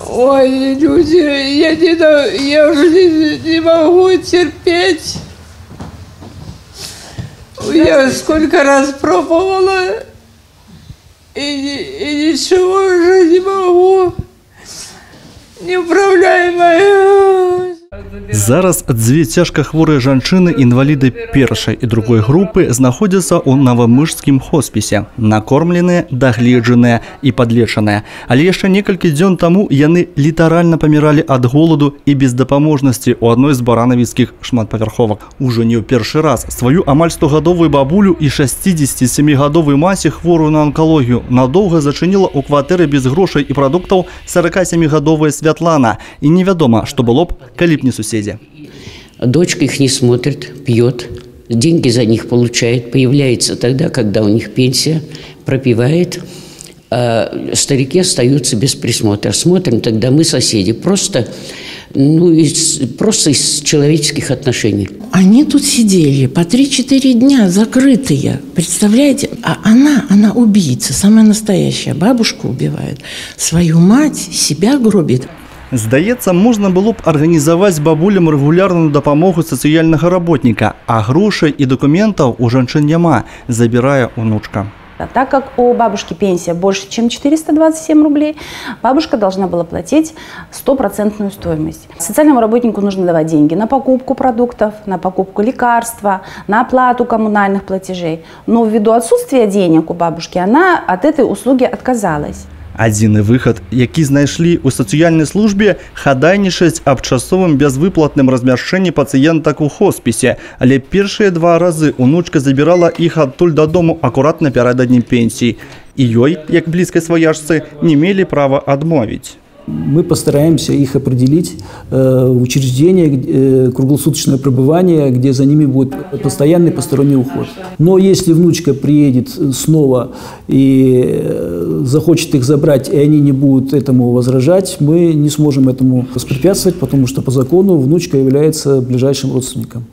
Ой, люди, я уже не могу терпеть. Я сколько раз пробовала, и ничего уже не могу. Неуправляемая. Зараз дзве цяжка хворыя жанчыны інваліды першай і другой групы знаходзяцца ў навамыжскім хоспісе, накормленыя, дагледжаныя і падлечаныя. Але яшчэ некалькі дзён таму яны літаральна паміралі ад голаду і бездапаможнасці ў адной з баранавіцкіх шматпавярховак. Ужо не ў першы раз сваю амаль 100гадовую бабулю і 67гадовую маці, хворую на онкалогію, надоўга зачыніла ў кватэры без грошай і прадуктаў 47гадовая Святлана. І невядома, што было б, калі б не соседи. Дочка их не смотрит, пьет, деньги за них получает, появляется тогда, когда у них пенсия, пропивает, а старики остаются без присмотра. Смотрим тогда мы, соседи, просто из человеческих отношений. Они тут сидели по 3-4 дня, закрытые, представляете? А она убийца, самая настоящая, бабушку убивает, свою мать, себя гробит. Здаецца, можна было б арганізаваць бабулям рэгулярную дапамогу сацыяльнага работніка, а грошай і дакументаў у жанчын няма, забірае унучка. Так как у бабушки пенсия больше, чем 427 рублей, бабушка должна была платить 100% стоимость. Социальному работнику нужно давать деньги на покупку продуктов, на покупку лекарства, на оплату коммунальных платежей. Но ввиду отсутствия денег у бабушки, она от этой услуги отказалась. Адзіны выхад, які знайшлі ў сацыяльнай службе, хадайнічаць аб часовым бязвыплатным размяшчэнні пацыентак у хоспісе. Але першыя 2 разы унучка забірала іх адтуль дадому акурат напярэдадні пенсіі. І ёй, як блізкай сваяжцы, не мелі права адмовіць. Мы постараемся их определить в учреждение, круглосуточное пребывание, где за ними будет постоянный посторонний уход. Но если внучка приедет снова и захочет их забрать, и они не будут этому возражать, мы не сможем этому воспрепятствовать, потому что по закону внучка является ближайшим родственником.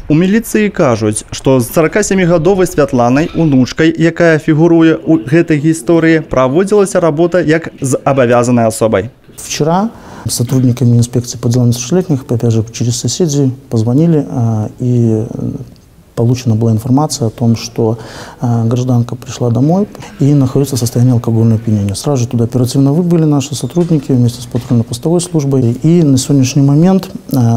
У міліцыі кажуць, што з 47гадовай Святланай, унучкай, якая фігуруе ў гэтай гісторыі, праводзілася работа як з абавязанай асобай. Вчера сотрудниками инспекции по делам несовершеннолетних, опять же, через соседей позвонили, и получена была информация о том, что гражданка пришла домой и находится в состоянии алкогольного опьянения. Сразу же туда оперативно выбыли наши сотрудники вместе с патрульно-постовой службой. И на сегодняшний момент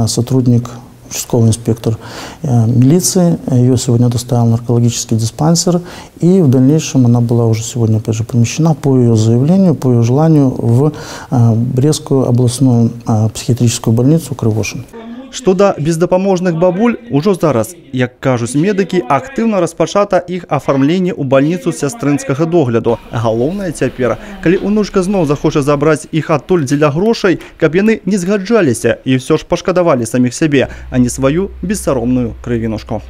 сотрудник, участковый инспектор милиции, ее сегодня доставил в наркологический диспансер, и в дальнейшем она была уже сегодня, опять же, помещена по ее заявлению, по ее желанию в Брестскую областную психиатрическую больницу Крывошин. Што да бездапаможных бабуль, ужо зараз, як кажуць медыкі, актыўна распачата іх афармленне ў бальніцу сястрынскага догляду. Галоўнае цяпер, калі унучка зноў захоча забраць іх адтуль дзеля грошай, каб яны не згаджаліся і ўсё ж пашкадавалі саміх сябе, а не сваю бессаромную крывінушку.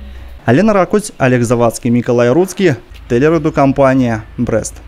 Алена Ракуць, Олег Завадскі, Мікалай Руцкі, тэлерадыёкампанія «Брест».